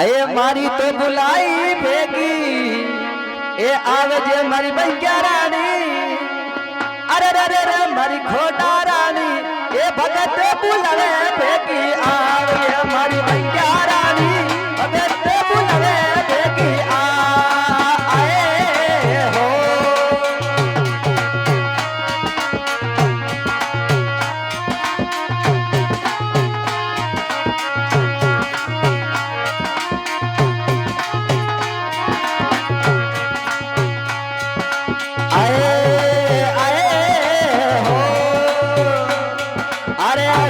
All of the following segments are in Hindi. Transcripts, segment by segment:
अये मारी तो बुलाई भेगी ए आवजे मारी बंक्या रानी अरे रे रे रे मारी खोटा रानी ए भगत बुलावे भेगी आवजे मारी बंक्या रानी भगत बुलावे भेगी आए हो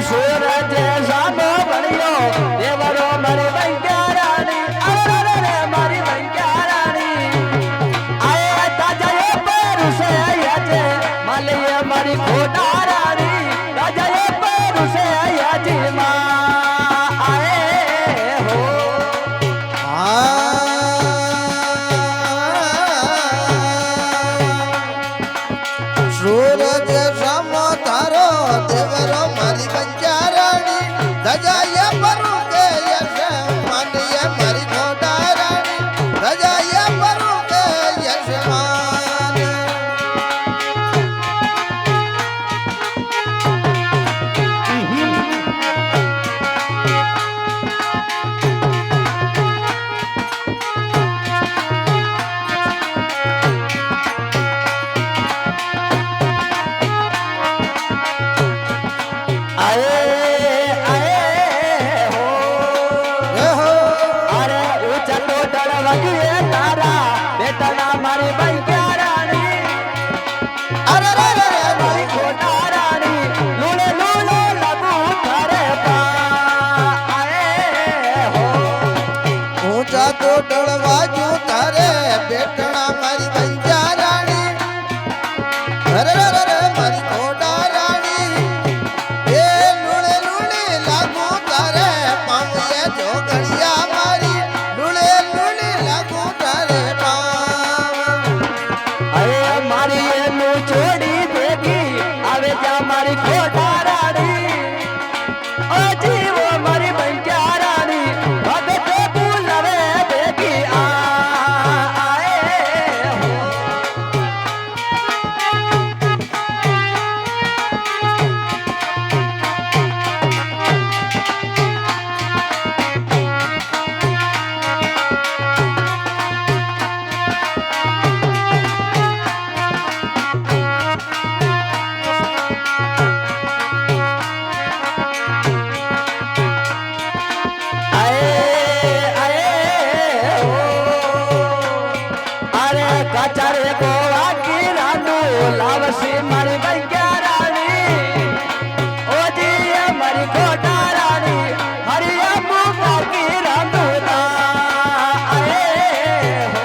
सूरज सामो बनियो देवरो मारी बंक्या रानी अरे रे मारी बंक्या रानी आए ताजाए पर से आजे मालिया मारी खोटा रानी ताजाए पर से आजे मां आए हो सूरज सामो तारो देवरो मारी बंक्या रानी दजाया परू के यश मानिए मारी खोटा रानी दजाया परू के यश मान मारी बंक्या रानी अरे रे रे मारी खोटा रानी लूले लूले लगू थारे आए हो ऊंचा तो डलवाजू तारे बेटना मारी बंक्या रानी अरे रे रे मारी खोटा रानी ए लूले लूले लागू तारे पावे जो गड़िया मारी लूले लूले लागू तारे मारी एनु छोड़ी देगी आवे जा मारी खोटा रानी ओ जीवो मारी बंक्या रानी भगत बुलावे देगी आए हो कचरे गोवा की रानू लावसी मारी बंक्या रानी ओ जी मारी खोटा रानी हरिया मुका की रानू आए हो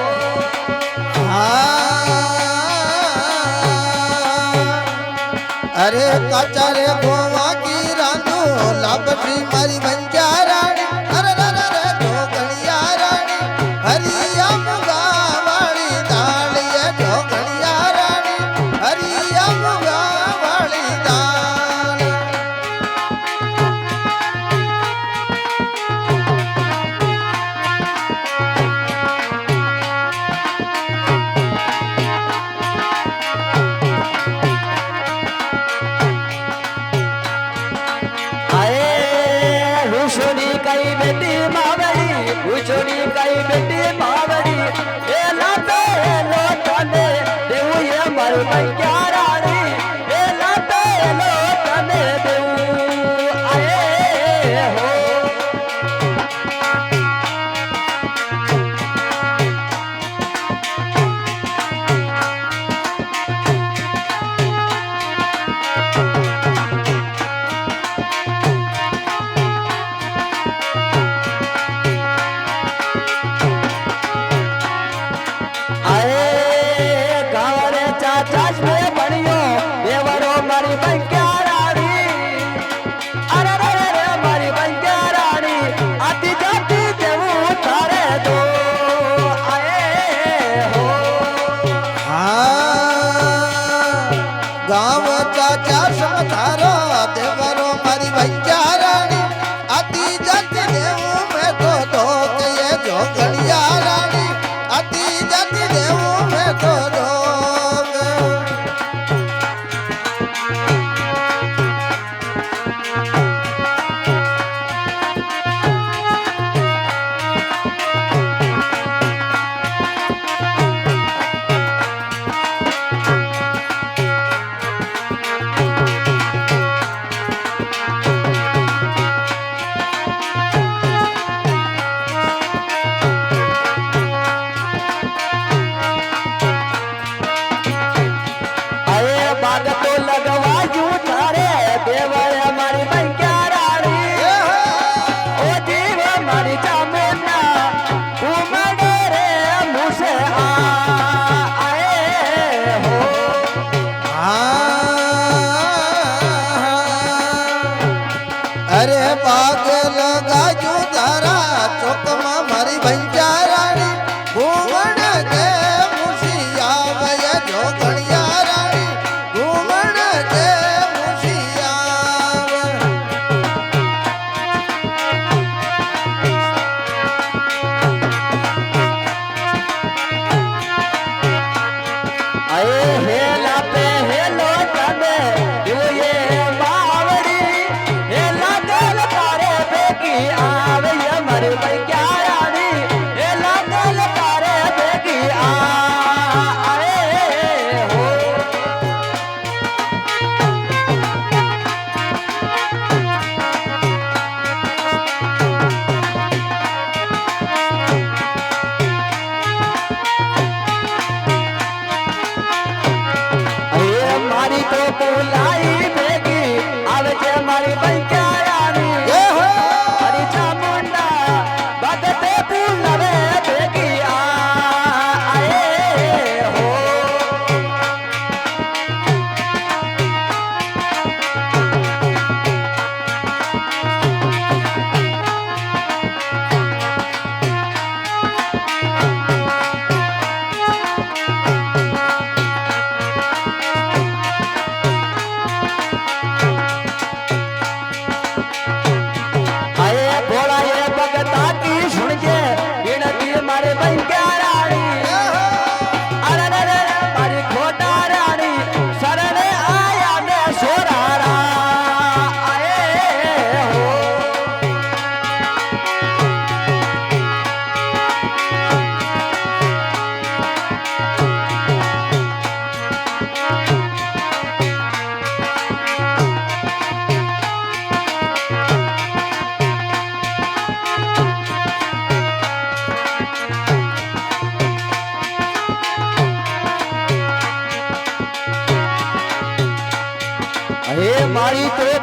अरे कचरे गोवा की रानू लाभसी मारी बंक्या रानी अरे रे रे दो गलिया रानी हरिया मुगा वाली दालिए दो गलिया रानी हरिया मुगा वाली दाल हुशोनी कई बेटी मावड़ी हुशोनी कई बेटी मावड़ी ए लाते लोटने देऊ ये मारी बंक्या रानी ए लाते लोटने देऊ आए हो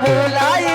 ભૂલાય